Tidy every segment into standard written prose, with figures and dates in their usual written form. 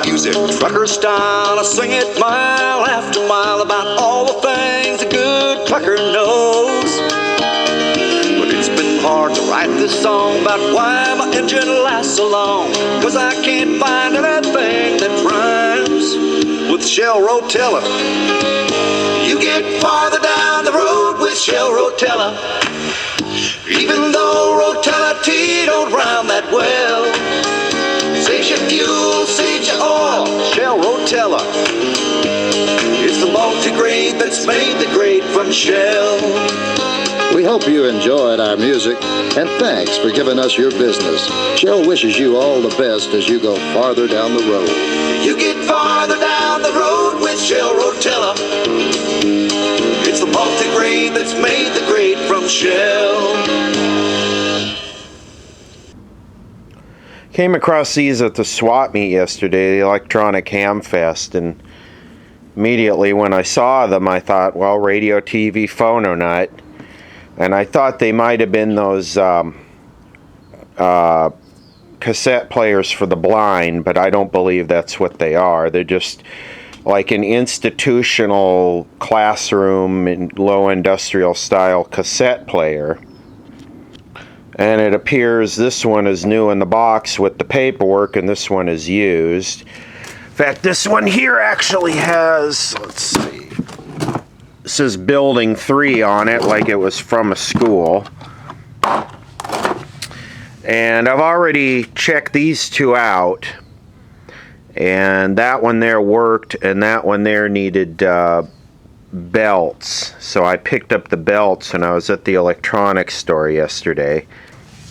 music, trucker style. I sing it mile after mile about all the things a good trucker knows. But it's been hard to write this song about why my engine lasts so long, 'cause I can't find anything that rhymes with Shell Rotella. You get farther down the road with Shell Rotella, even though Rotella tea don't rhyme that well. Saves your fuel, saves your oil, Shell Rotella. It's the multi-grade that's made the grade from Shell. We hope you enjoyed our music, and thanks for giving us your business. Shell wishes you all the best as you go farther down the road. You get farther down the road with Shell Rotella. It's the multi-grade that's made the grade from Shell. Came across these at the swap meet yesterday, the Electronic Ham Fest, and immediately when I saw them I thought, well, radio, TV, Phononut. And I thought they might have been those cassette players for the blind, but I don't believe that's what they are. They're just like an institutional classroom in low industrial style cassette player. And it appears this one is new in the box with the paperwork, and this one is used. In fact, this one here actually has, let's see, it says Building 3 on it, like it was from a school. And I've already checked these two out. And that one there worked, and that one there needed belts. So I picked up the belts when I was at the electronics store yesterday.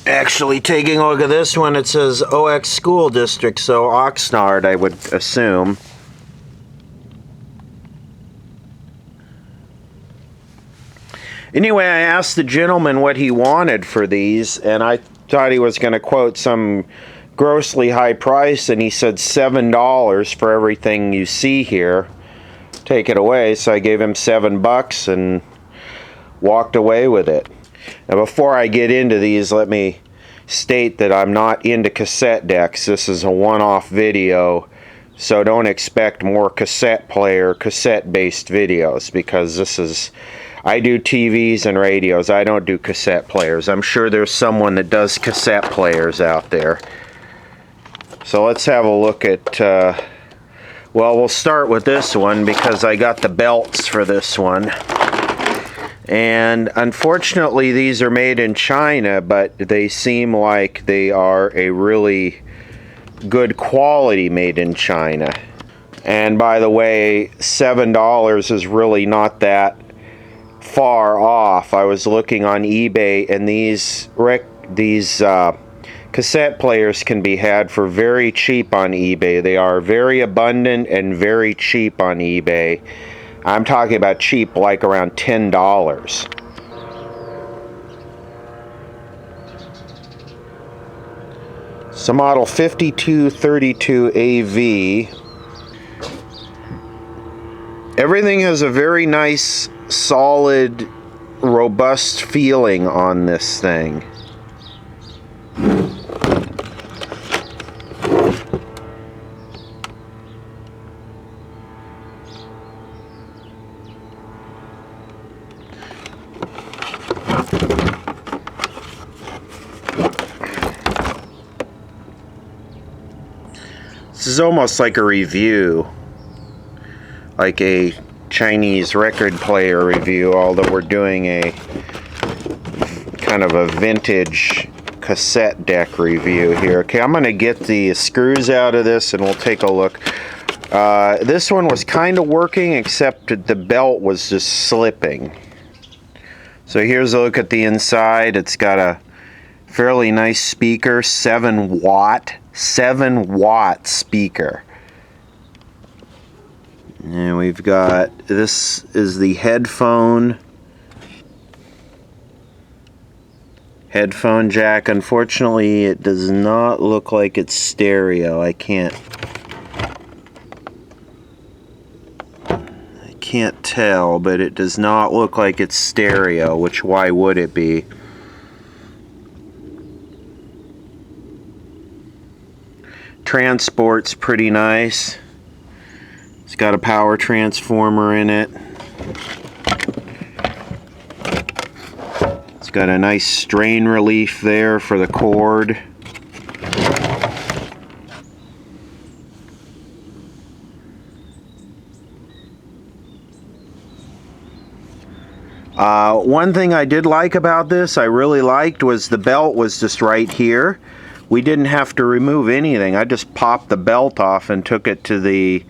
Actually, taking a look at this one, it says OX School District, so Oxnard, I would assume. Anyway, I asked the gentleman what he wanted for these, and I thought he was going to quote some grossly high price, and he said $7 for everything you see here. Take it away. So I gave him $7 and walked away with it. Now, before I get into these, let me state that I'm not into cassette decks. This is a one-off video, so don't expect more cassette-based videos, because this is, I do TVs and radios. I don't do cassette players. I'm sure there's someone that does cassette players out there. So let's have a look at, well, we'll start with this one because I got the belts for this one. And unfortunately, these are made in China, but they seem like they are a really good quality made in China. And by the way, $7 is really not that far off. I was looking on eBay, and these cassette players can be had for very cheap on eBay. They are very abundant and very cheap on eBay. I'm talking about cheap, like around $10. It's a model 5232AV. Everything has a very nice, solid, robust feeling on this thing. This is almost like a review, like a Chinese record player review, although we're doing a kind of a vintage cassette deck review here. Okay, I'm going to get the screws out of this and we'll take a look. This one was kind of working, except the belt was just slipping. So here's a look at the inside. It's got a fairly nice speaker, 7 watt speaker. And we've got, this is the headphone jack. Unfortunately, it does not look like it's stereo. I can't tell, but it does not look like it's stereo, which why would it be? transport's pretty nice. It's got a power transformer in it. It's got a nice strain relief there for the cord. One thing I did like about this, I really liked, was the belt was just right here. We didn't have to remove anything. I just popped the belt off and took it to the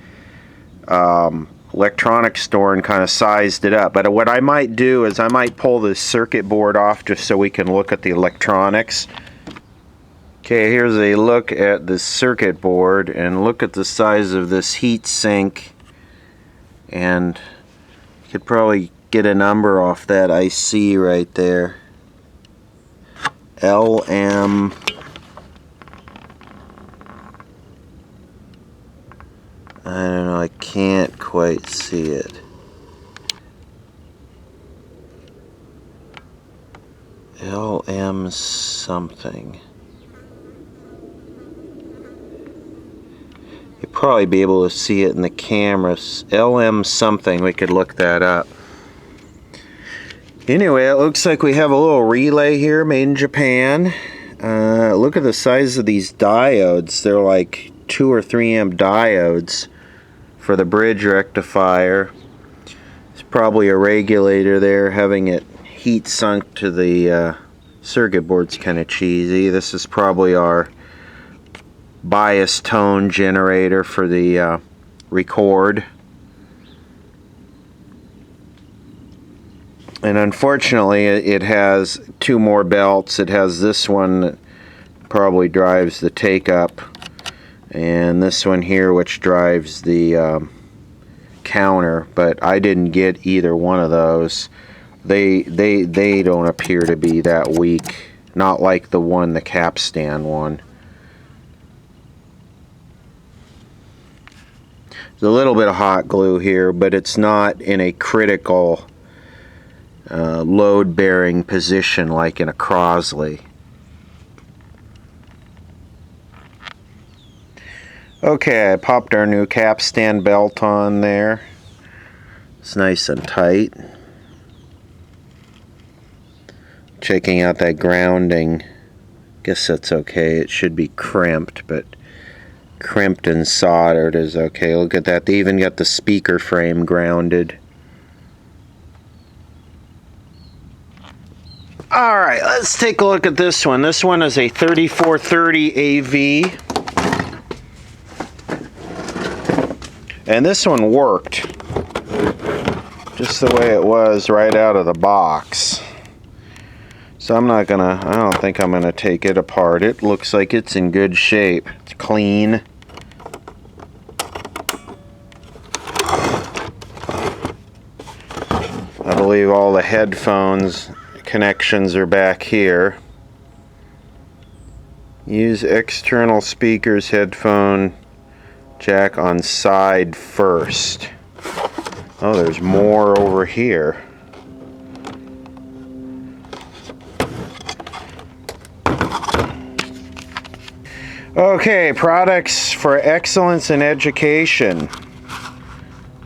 electronics store and kind of sized it up. But what I might do is I might pull this circuit board off just so we can look at the electronics. Okay, here's a look at the circuit board, and look at the size of this heat sink. And you could probably get a number off that IC right there. LM. I don't know, I can't quite see it. LM something. You'd probably be able to see it in the cameras. LM something, we could look that up. Anyway, it looks like we have a little relay here made in Japan. Look at the size of these diodes. They're like 2 or 3 amp diodes for the bridge rectifier. It's probably a regulator there, having it heat sunk to the circuit board's kind of cheesy. This is probably our bias tone generator for the record. And unfortunately, it has 2 more belts. It has this one that probably drives the take-up, and this one here which drives the counter, but I didn't get either one of those. They don't appear to be that weak, not like the capstan one. There's a little bit of hot glue here, but it's not in a critical load-bearing position like in a Crosley. Okay, I popped our new capstan belt on there. It's nice and tight. Checking out that grounding. Guess that's okay. It should be crimped, but crimped and soldered is okay. Look at that. They even got the speaker frame grounded. Alright, let's take a look at this one. This one is a 3430 AV. And this one worked just the way it was right out of the box. So I don't think I'm gonna take it apart. It looks like it's in good shape. It's clean. I believe all the headphones connections are back here. Use external speakers headphone jack on side first. Oh, there's more over here. Okay, products for excellence in education.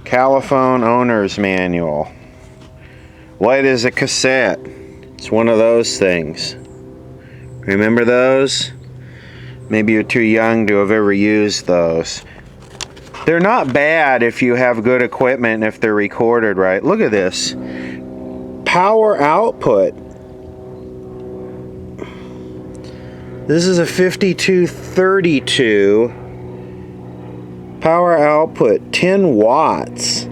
Califone owner's manual. What is a cassette? It's one of those things. Remember those? Maybe you're too young to have ever used those. They're not bad if you have good equipment and if they're recorded right. Look at this. Power output. This is a 5232. Power output, 10 watts.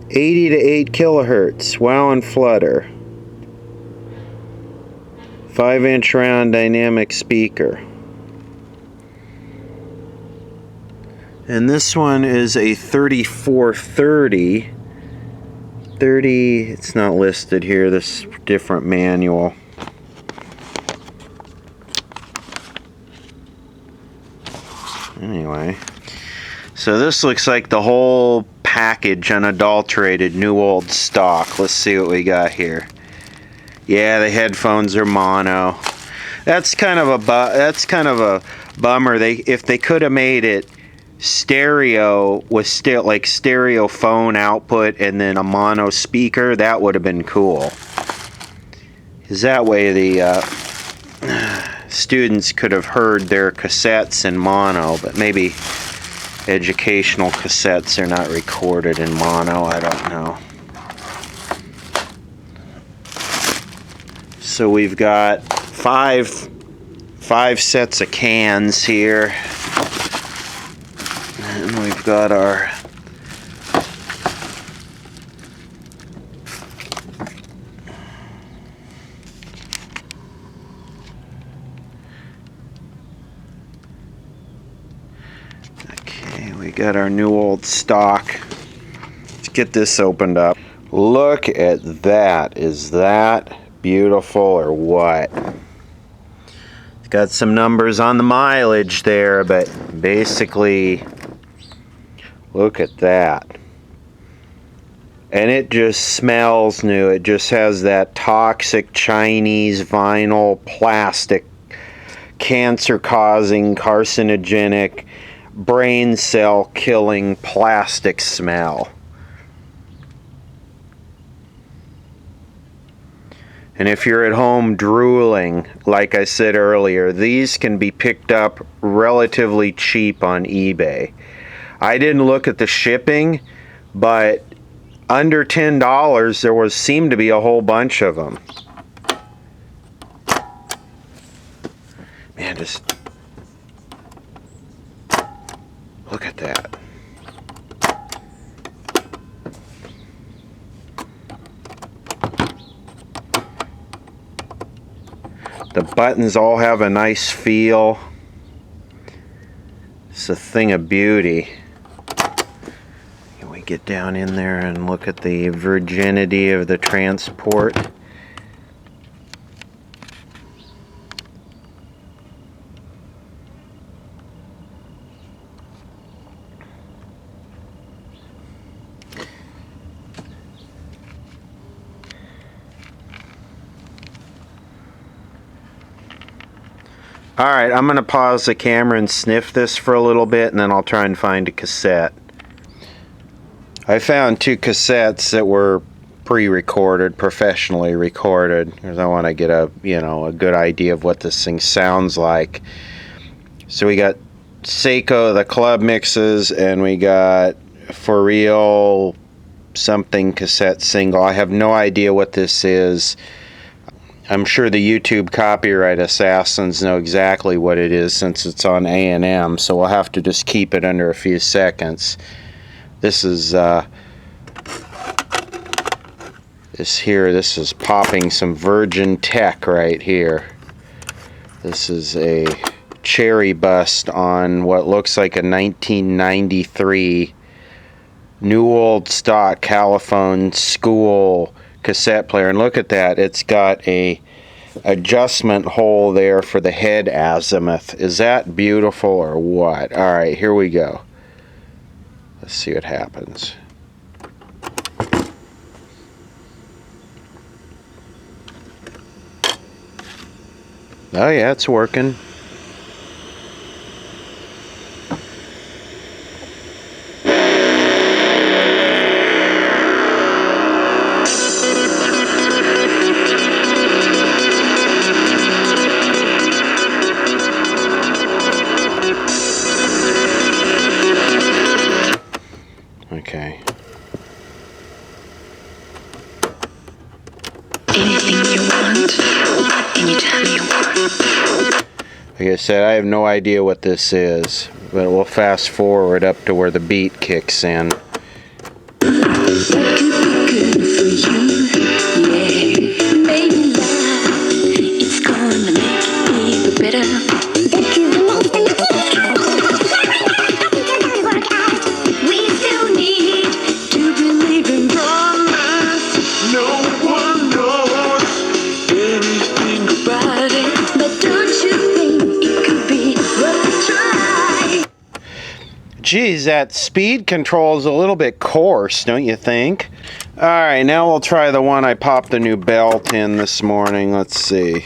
80 to 8 kilohertz. Wow and flutter. 5-inch round dynamic speaker. And this one is a 3430. 30, it's not listed here, this different manual. Anyway, so this looks like the whole package, unadulterated, new old stock. Let's see what we got here. Yeah, the headphones are mono. That's kind of a bummer. If they could have made it stereo with still like stereo phone output and then a mono speaker, that would have been cool. Because that way the students could have heard their cassettes in mono, but maybe educational cassettes are not recorded in mono. I don't know. So we've got five sets of cans here, and we've got our new old stock. Let's get this opened up. Look at that. Is that beautiful or what? It's got some numbers on the mileage there, but basically look at that. And it just smells new. It just has that toxic Chinese vinyl plastic, cancer-causing, carcinogenic, brain cell killing plastic smell. And if you're at home drooling, like I said earlier, these can be picked up relatively cheap on eBay. I didn't look at the shipping, but under $10 there seemed to be a whole bunch of them. Man, just look at that. The buttons all have a nice feel. It's a thing of beauty. Can we get down in there and look at the virginity of the transport? Alright, I'm going to pause the camera and sniff this for a little bit, and then I'll try and find a cassette. I found two cassettes that were pre-recorded, professionally recorded, because I want to get a good idea of what this thing sounds like. So we got Seiko, the club mixes, and we got For Real something cassette single. I have no idea what this is. I'm sure the YouTube copyright assassins know exactly what it is since it's on A&M, so we'll have to just keep it under a few seconds. This is this is popping some Virgin Tech right here. This is a cherry bust on what looks like a 1993 new old stock Califone school cassette player, and look at that, it's got a adjustment hole there for the head azimuth. Is that beautiful or what? Alright, here we go. Let's see what happens. Oh yeah, it's working. Okay. Anything you want, anytime you want. Like I said, I have no idea what this is, but we'll fast forward up to where the beat kicks in. Geez, that speed control is a little bit coarse, don't you think? Alright, now we'll try the one I popped the new belt in this morning. Let's see.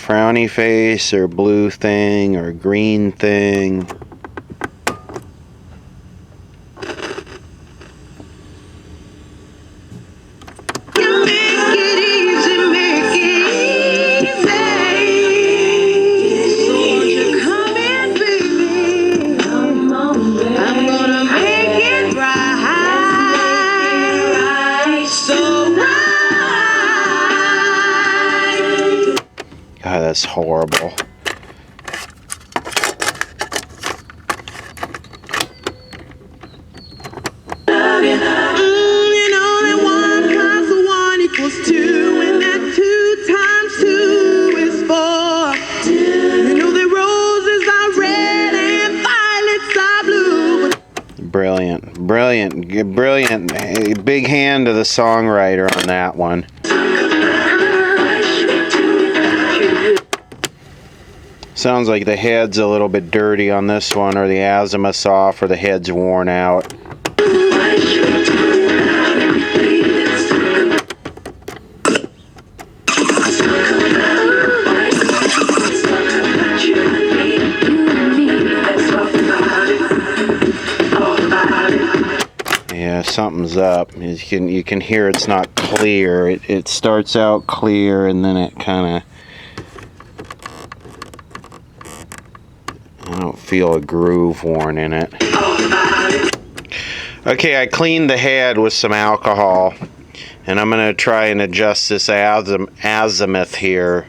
frowny face or blue thing or green thing. God, that's horrible. Brilliant, brilliant, brilliant. Big hand to the songwriter on that one. Sounds like the head's a little bit dirty on this one, or the azimuth's off, or the head's worn out. Yeah, something's up. You can hear it's not clear. It starts out clear and then it kind of... I don't feel a groove worn in it. Okay, I cleaned the head with some alcohol, and I'm going to try and adjust this azimuth here.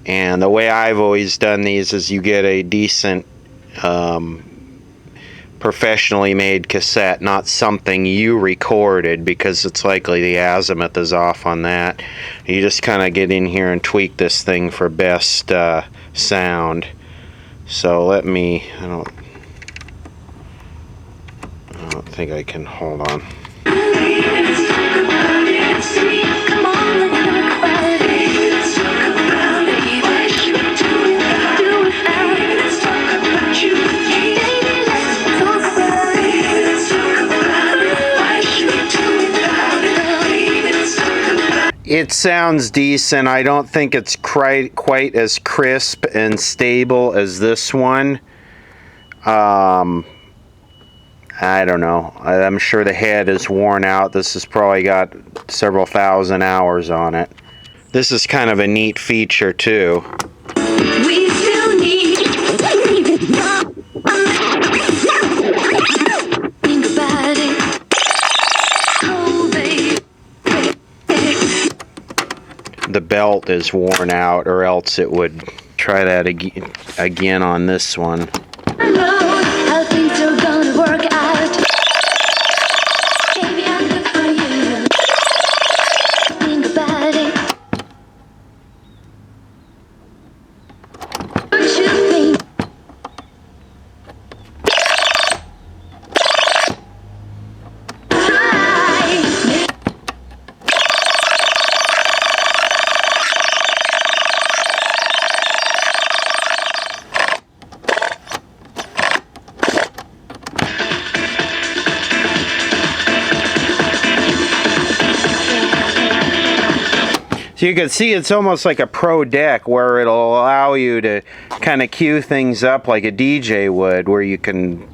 And the way I've always done these is you get a decent professionally made cassette, not something you recorded, because it's likely the azimuth is off on that. You just kind of get in here and tweak this thing for best sound. So let me, I don't think I can, hold on. It sounds decent. I don't think it's quite as crisp and stable as this one. I don't know. I'm sure the head is worn out. This has probably got several thousand hours on it. This is kind of a neat feature too. We still need think about it. Oh, baby. The belt is worn out, or else it would try that again on this one. I know how things are gonna work out. Baby, I'm good for you. Think about it. What you think? Try. So you can see it's almost like a pro deck, where it'll allow you to kind of cue things up like a DJ would, where you can...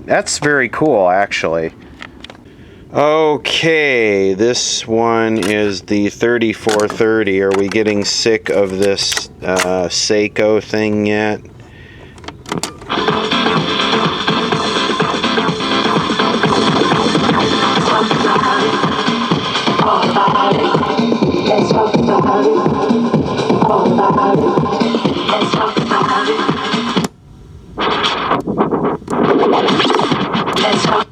That's very cool, actually. Okay, this one is the 3430. Are we getting sick of this Seiko thing yet? Let's talk about it. All about it. Let's talk about it. Let's talk.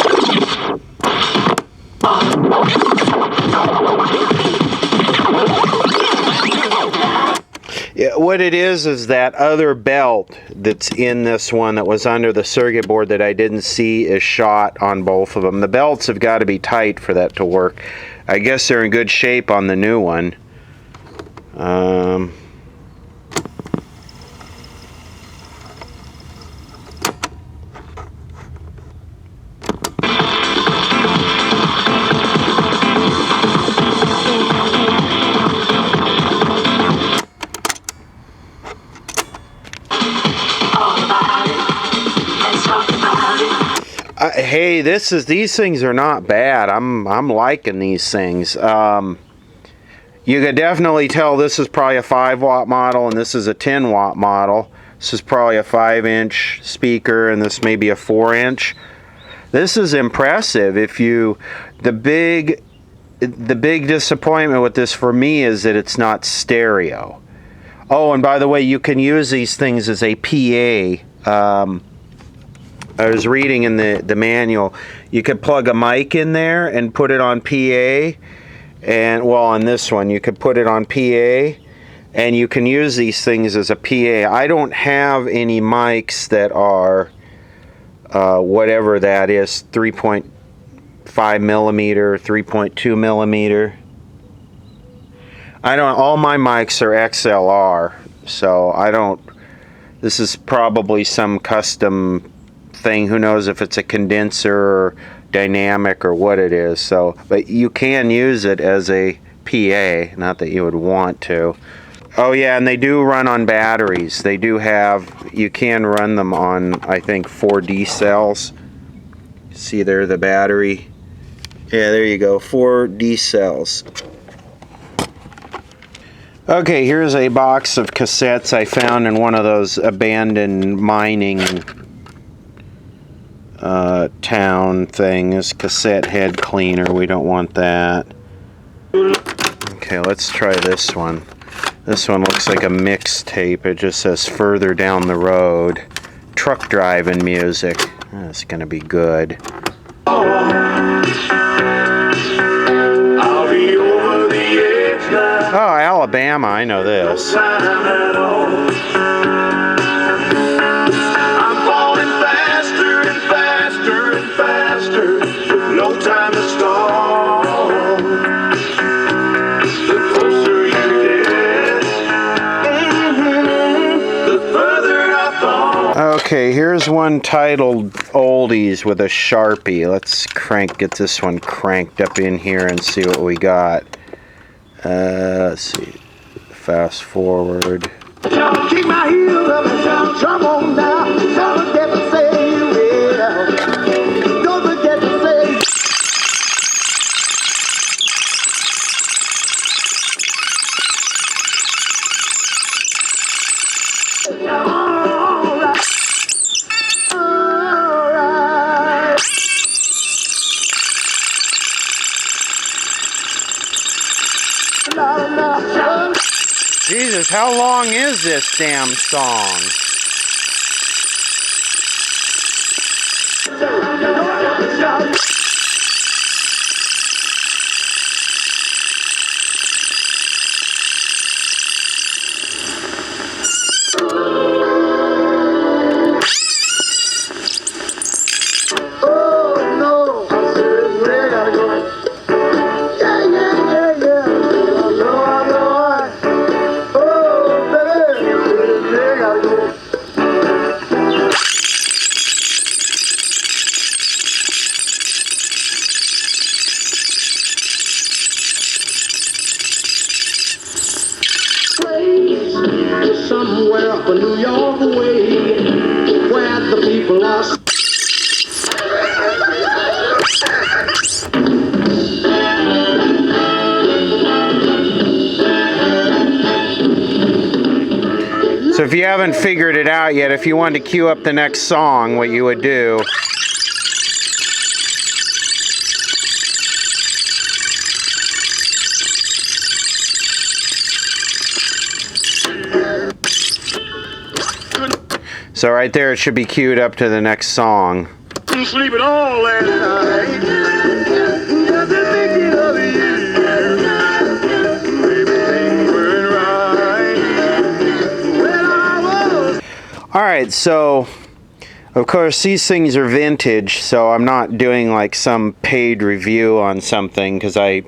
Yeah, what it is that other belt that's in this one that was under the circuit board that I didn't see is shot on both of them. The belts have got to be tight for that to work. I guess they're in good shape on the new one. Hey, these things are not bad. I'm liking these things. You could definitely tell this is probably a 5-watt model and this is a 10-watt model. This is probably a 5-inch speaker and this may be a 4-inch. This is impressive. The big disappointment with this for me is that it's not stereo. Oh, and by the way, you can use these things as a PA. I was reading in the manual, you could plug a mic in there and put it on PA. And well, on this one, you could put it on PA, and you can use these things as a PA. I don't have any mics that are whatever that is, 3.5 millimeter, 3.2 millimeter. All my mics are XLR, so I don't. This is probably some custom thing. Who knows if it's a condenser or dynamic or what it is. So, but you can use it as a PA, not that you would want to. Oh yeah, and they do run on batteries. They do have, you can run them on, I think, 4D cells. See there, the battery. Yeah, there you go, 4D cells. Okay, here's a box of cassettes I found in one of those abandoned mining town things. Cassette head cleaner, we don't want that. Okay, let's try this one. This one looks like a mixtape. It just says further down the road. Truck driving music. That's gonna be good. I'll be over the edge now. Oh, Alabama, I know this. I'm falling faster and faster and faster, with no time to stall. The closer you get, the further I fall. Okay, here's one titled Oldies with a Sharpie. Let's get this one cranked up in here and see what we got. Let's see. Fast forward. Y'all keep my heel up and y'all jump on down. Don't forget to say you will. Don't forget to say. Alright. Alright. Jesus, how long is this damn song? Somewhere up a New York way, where the people are. So if you haven't figured it out yet, if you wanted to cue up the next song, what you would do. So right there, it should be queued up to the next song. Couldn't sleep at all last night. Just thinking of you. Baby, things weren't right. Well, I was. All right, so of course these things are vintage, so I'm not doing like some paid review on something because I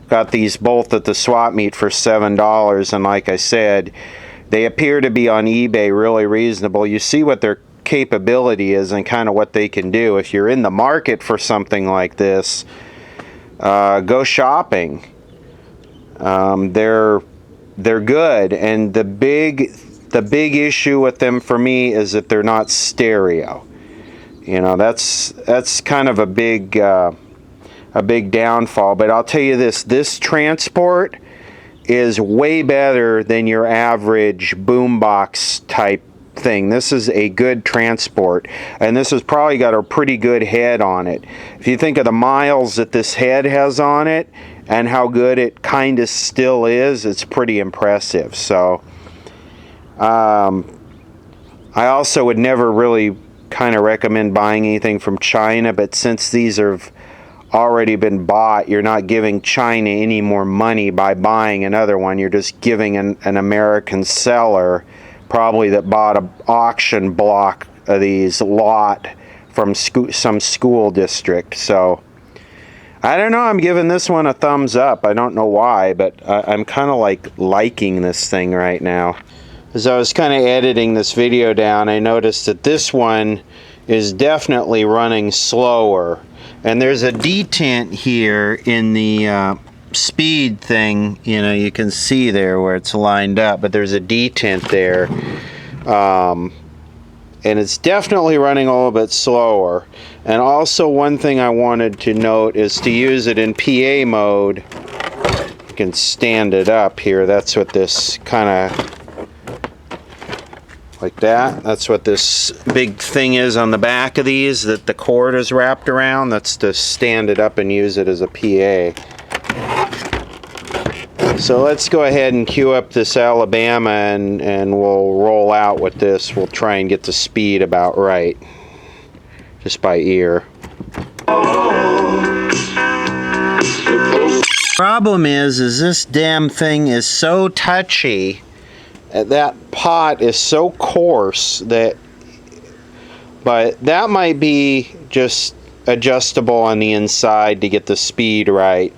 got these both at the swap meet for $7, and like I said, they appear to be on eBay really reasonable. You see what their capability is and kind of what they can do. If you're in the market for something like this, go shopping. They're good, and the big issue with them for me is that they're not stereo. You know, that's kind of a big downfall. But I'll tell you this transport is way better than your average boombox type thing. This is a good transport, and this has probably got a pretty good head on it. If you think of the miles that this head has on it and how good it kind of still is, it's pretty impressive. So I also would never really kind of recommend buying anything from China, but since these have already been bought, you're not giving China any more money by buying another one. You're just giving an American seller, probably that bought an auction block of these lot from some school district. So I don't know, I'm giving this one a thumbs up. I don't know why, but I'm kind of like liking this thing right now. As I was kind of editing this video down, I noticed that this one is definitely running slower. And there's a detent here in the speed thing. You know, you can see there where it's lined up, but there's a detent there. And it's definitely running a little bit slower. And also one thing I wanted to note is to use it in PA mode. You can stand it up here. That's what this kind of, like that. That's what this big thing is on the back of these that the cord is wrapped around. That's to stand it up and use it as a PA. So let's go ahead and cue up this Alabama and we'll roll out with this. We'll try and get the speed about right, just by ear. Problem is this damn thing is so touchy. That pot is so coarse that, but that might be just adjustable on the inside to get the speed right.